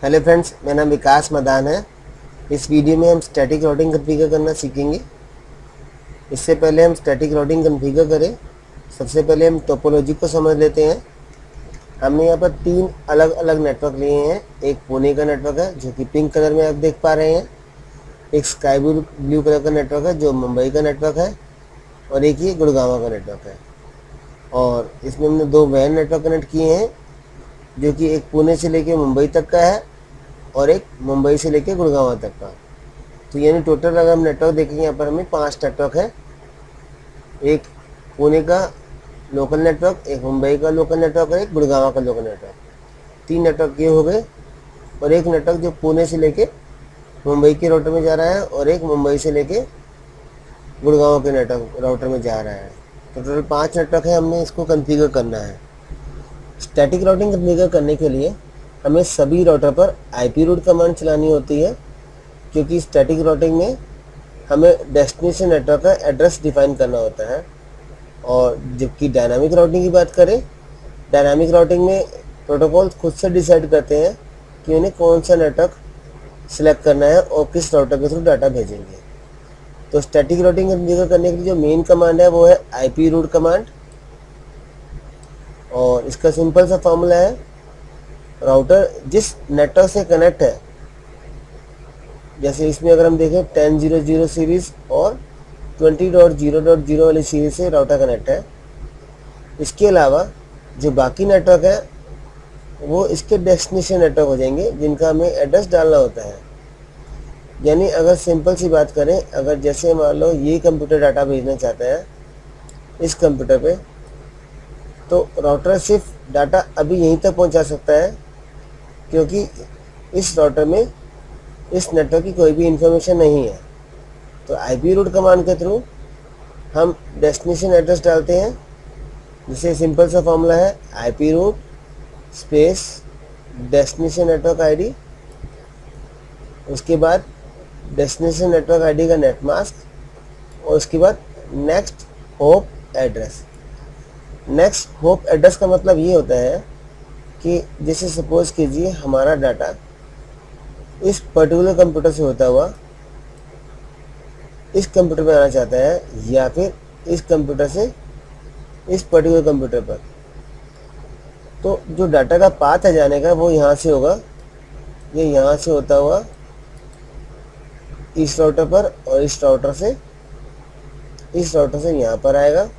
Hello friends, मेरा नाम विकास मदान है। इस वीडियो में हम स्टैटिक राउटिंग कॉन्फ़िगर करना सीखेंगे। इससे पहले हम स्टैटिक राउटिंग कॉन्फ़िगर करें, सबसे पहले हम टोपोलॉजी को समझ लेते हैं। हमने यहाँ पर 3 अलग अलग नेटवर्क लिए हैं। एक पुणे का नेटवर्क है जो कि पिंक कलर में आप देख पा रहे हैं, एक स्काई ब्लू कलर का नेटवर्क है जो मुंबई का नेटवर्क है, और एक ये गुड़गांव का नेटवर्क है। और इसमें हमने 2 वैन नेटवर्क कनेक्ट किए हैं जो कि एक पुणे से लेकर मुंबई तक का है और एक मुंबई से लेकर गुड़गांव तक का। तो यानी टोटल अगर हम नेटवर्क देखेंगे यहाँ पर हमें 5 नेटवर्क है। एक पुणे का लोकल नेटवर्क, एक मुंबई का लोकल नेटवर्क और एक गुड़गांव का लोकल नेटवर्क। 3 नेटवर्क ये हो गए, और एक नेटवर्क जो पुणे से लेके मुंबई के राउटर में जा रहा है और एक मुंबई से लेके गुड़गांव के नेटवर्क राउटर में जा रहा है। तो टोटल 5 नेटवर्क है, हमने इसको कॉन्फ़िगर करना है। स्टैटिक राउटिंग कॉन्फ़िगर करने के लिए हमें सभी राउटर पर आईपी रूट कमांड चलानी होती है, क्योंकि स्टैटिक राउटिंग में हमें डेस्टिनेशन नेटवर्क का एड्रेस डिफाइन करना होता है। और जबकि डायनामिक राउटिंग की बात करें, डायनामिक राउटिंग में प्रोटोकॉल खुद से डिसाइड करते हैं कि उन्हें कौन सा नेटवर्क सिलेक्ट करना है और किस राउटर के थ्रू डाटा भेजेंगे। तो स्टैटिक राउटिंग कॉन्फ़िगर करने के लिए जो मेन कमांड है वो है आईपी रूट कमांड, और इसका सिंपल सा फॉर्मूला है, राउटर जिस नेटवर्क से कनेक्ट है, जैसे इसमें अगर हम देखें 10.0.0 सीरीज़ और 20.0.0 वाली सीरीज़ से राउटर कनेक्ट है। इसके अलावा जो बाकी नेटवर्क है वो इसके डेस्टिनेशन नेटवर्क हो जाएंगे जिनका हमें एड्रेस डालना होता है। यानी अगर सिंपल सी बात करें, अगर जैसे मान लो ये कंप्यूटर डाटा भेजना चाहता है इस कंप्यूटर पे, तो राउटर सिर्फ डाटा अभी यहीं तक पहुंचा सकता है, क्योंकि इस राउटर में इस नेटवर्क की कोई भी इंफॉर्मेशन नहीं है। तो आईपी रूट कमांड के थ्रू हम डेस्टिनेशन एड्रेस डालते हैं, जिसे सिंपल सा फॉर्मूला है IP root space destination network ID, उसके बाद डेस्टिनेशन नेटवर्क आईडी का नेट मास्क, और उसके बाद next hop address. Next hop address का मतलब ये होता है कि जैसे सपोज कीजिए हमारा डाटा इस पर्टिकुलर कंप्यूटर से होता हुआ इस कंप्यूटर में आना चाहता है, या फिर इस कंप्यूटर से इस पर्टिकुलर कंप्यूटर पर, तो जो डाटा का पाथ है जाने का वो यहाँ से होगा। ये यहाँ से होता हुआ इस राउटर पर, और इस राउटर से यहाँ पर आएगा,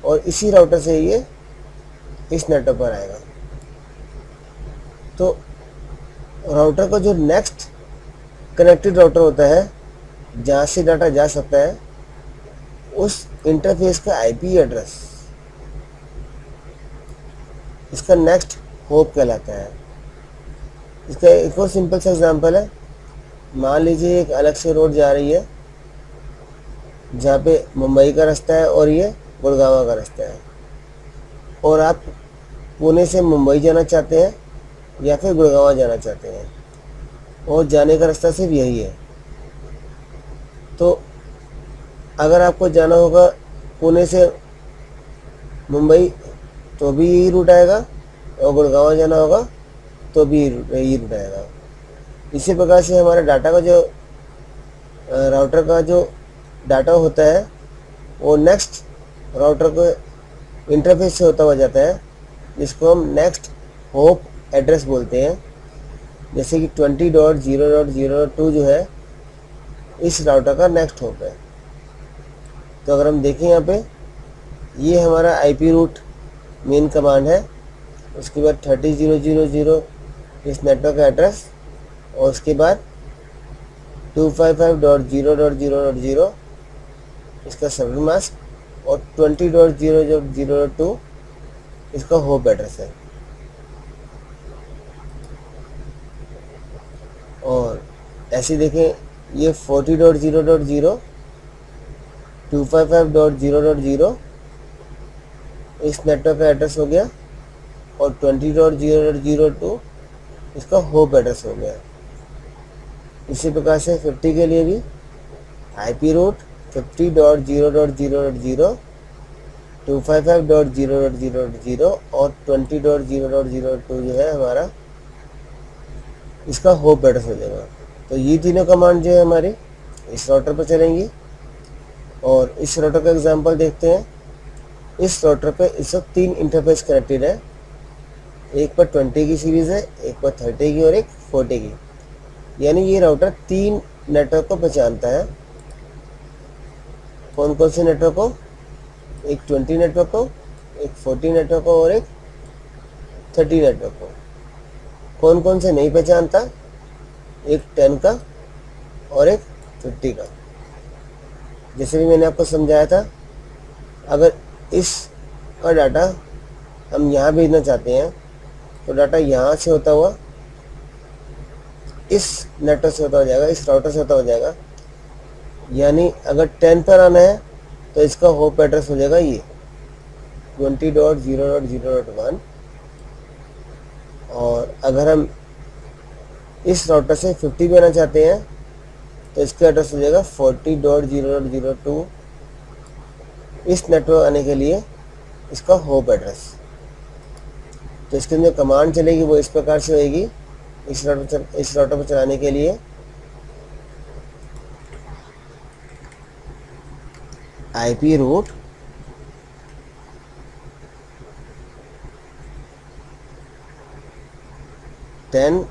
और इसी राउटर से ये इस नेटवर्क पर आएगा। तो राउटर का जो नेक्स्ट कनेक्टेड राउटर होता है जहाँ से डाटा जा सकता है, उस इंटरफेस का आईपी एड्रेस इसका नेक्स्ट होप कहलाता है। इसका एक और सिंपल सा एग्जांपल है, मान लीजिए एक अलग से रोड जा रही है जहाँ पे मुंबई का रास्ता है और ये गुड़गांव का रास्ता है, और आप पुणे से मुंबई जाना चाहते हैं या फिर गुड़गांव जाना चाहते हैं, और जाने का रास्ता सिर्फ यही है। तो अगर आपको जाना होगा पुणे से मुंबई तो भी यही रूट आएगा, और गुड़गांव जाना होगा तो भी यही रूट आएगा। इसी प्रकार से हमारे डाटा का जो राउटर का जो डाटा होता है वो नेक्स्ट राउटर को इंटरफेस से होता हुआ जाता है, जिसको हम नेक्स्ट होप एड्रेस बोलते हैं। जैसे कि 20.0.0.2 जो है इस राउटर का नेक्स्ट होप है। तो अगर हम देखें यहाँ पे, ये हमारा आईपी रूट मेन कमांड है, उसके बाद 30.0.0 इस नेटवर्क का एड्रेस, और उसके बाद 255.0.0.0 इसका सर्वर मास्क, और 20.0.0.2 इसका होप एड्रेस है। और ऐसे देखें, ये 40.0.0 255.0.0 इस नेटवर्क का एड्रेस हो गया, और 20.0.0.2 इसका होप एड्रेस हो गया। इसी प्रकार से 50 के लिए भी आईपी रूट 50.0.0.0 255.0.0.0 और 20.0.0.2 जो है हमारा इसका होप एड्रेस हो जाएगा। तो ये तीनों कमांड जो है हमारी इस राउटर पर चलेंगी। और इस राउटर का एग्जांपल देखते हैं। इस राउटर पे इस वक्त 3 इंटरफेस कनेक्टेड है। एक पर 20 की सीरीज़ है, एक पर 30 की और एक 40 की। यानी ये राउटर 3 नेटवर्क को पहचानता है। कौन कौन से नेटवर्क को? एक 20 नेटवर्क को, एक 40 नेटवर्क को और एक 30 नेटवर्क को। कौन कौन से नहीं पहचानता? एक 10 का और एक 50 का। जैसे भी मैंने आपको समझाया था, अगर इस का डाटा हम यहाँ भेजना चाहते हैं तो डाटा यहाँ से होता हुआ इस नेटवर्क से होता हो जाएगा, इस राउटर से होता हो जाएगा। यानी अगर 10 पर आना है तो इसका होप एड्रेस हो जाएगा ये 20.0.0.1। और अगर हम इस राउटर से 50 पे आना चाहते हैं तो इसका एड्रेस हो जाएगा 40.0.0.2। इस नेटवर्क आने के लिए इसका होप एड्रेस। तो इसके अंदर कमांड चलेगी वो इस प्रकार से होगी। इस राउटर पर चलाने के लिए IP रूट टेन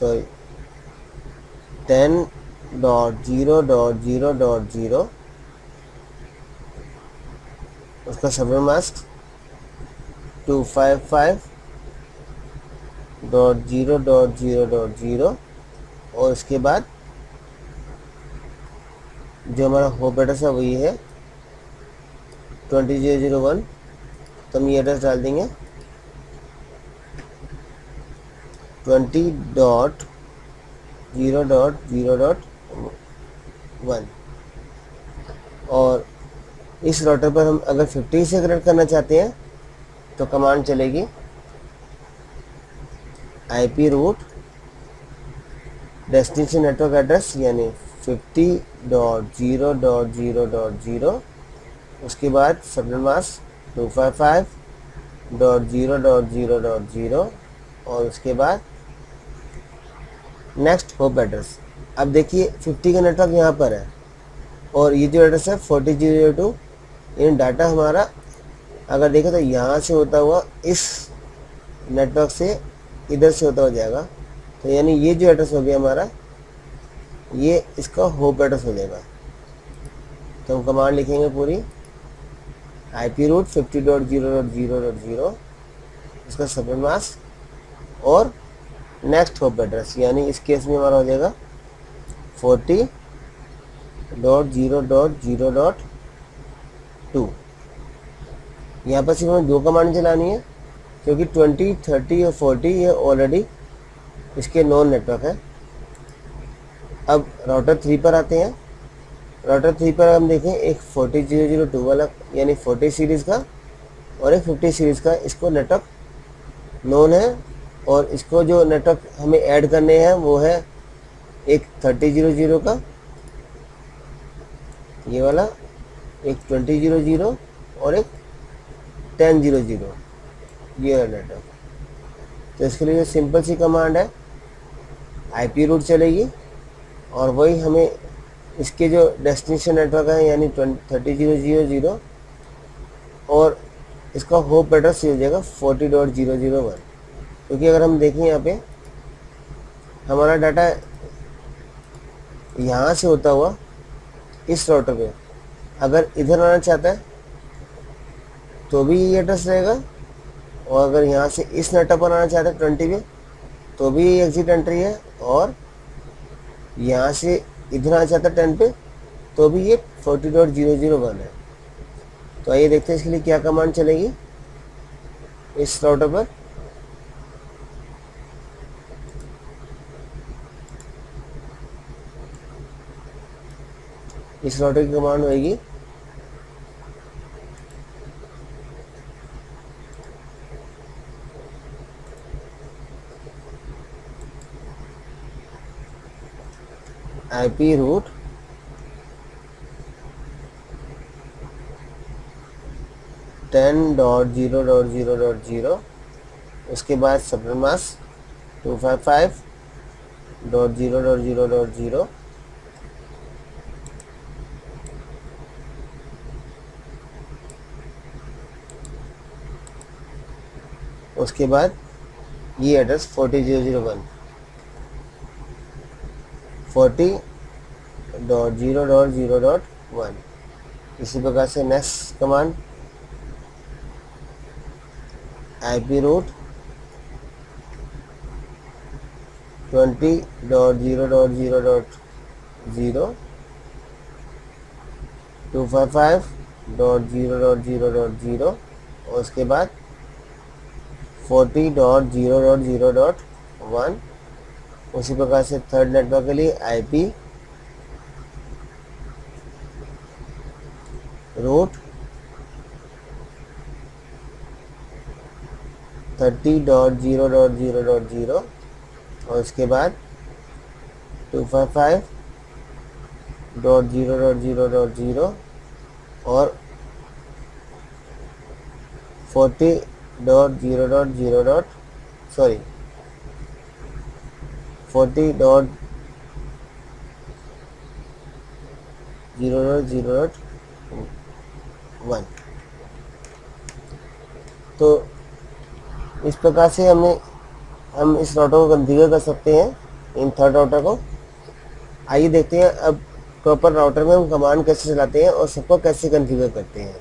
10.0.0.0 उसका सर्वर मास्क 255.0.0.0 और उसके बाद जो हमारा होप एड्रेस है वो ये है 20.0.0.1। तो हम ये एड्रेस डाल देंगे 20.0.0.1। और इस राउटर पर हम अगर 50 से कनेक्ट करना चाहते हैं तो कमांड चलेगी IP route destination network address यानी 50.0.0.0, उसके बाद सर्वर मास्क 255.0.0.0 और उसके बाद नेक्स्ट होप एड्रेस। अब देखिए 50 का नेटवर्क यहाँ पर है और ये जो एड्रेस है 40.0.2। इन डाटा हमारा अगर देखें तो यहाँ से होता हुआ इस नेटवर्क से इधर से होता हो जाएगा। तो यानी ये जो एड्रेस हो गया हमारा, ये इसका होप एड्रेस हो जाएगा। तो हम कमांड लिखेंगे पूरी IP रूट 50.0.0.0 इसका सर्वर मास्क और नेक्स्ट होप एड्रेस, यानी इस केस में हमारा हो जाएगा 40.0.0.2। यहाँ पर सिर्फ हमें 2 कमांड चलानी है क्योंकि 20, 30 और 40 ये ऑलरेडी इसके नॉन नेटवर्क है। अब राउटर 3 पर आते हैं। राउटर 3 पर हम देखें एक 40.0.0.2 वाला यानी 40 सीरीज़ का और एक 50 सीरीज़ का, इसको नेटवर्क नॉन है। और इसको जो नेटवर्क हमें ऐड करने हैं वो है एक 30.0.0 का ये वाला, एक 20.0.0 और एक 10.0.0 ये वाला नेटवर्क। तो इसके लिए सिंपल सी कमांड है IP रूट चलेगी और वही हमें इसके जो डेस्टिनेशन नेटवर्क है यानी 30.0.0.0 और इसका होप एड्रेस हो जाएगा 40.0.0.1। क्योंकि अगर हम देखें यहाँ पे हमारा डाटा यहाँ से होता हुआ इस राउटर पे अगर इधर आना चाहता है तो भी ये एड्रेस रहेगा, और अगर यहाँ से इस नेटवर्क पर आना चाहता है 20 पे तो भी ये एग्जिट एंट्री है, और यहाँ से इधर आना चाहता है 10 पे तो भी ये 40.0.0.1 है। तो आइए देखते हैं इसके लिए क्या कमांड चलेगी इस राउटर पर। इस राउटर की कमांड होगी IP रूट (10.0.0.0), उसके बाद सर्वर मास्क 255 40.0.0.0 उसके बाद ये एड्रेस 40.0.0.1 40.0.0.1। इसी प्रकार से नेक्स्ट कमांड IP रूट 20.0.0.0 255.0.0.0 और उसके बाद 40.0.0.1। उसी प्रकार से थर्ड नेटवर्क के लिए IP रूट 30.0.0.0 और उसके बाद 255.0.0.0 और 40.0.0. सॉरी 40.0.0.1। तो इस प्रकार से हम इस राउटर को कॉन्फ़िगर कर सकते हैं, इन थर्ड राउटर को। आइए देखते हैं अब प्रॉपर राउटर में हम कमांड कैसे चलाते हैं और सबको कैसे कॉन्फ़िगर करते हैं।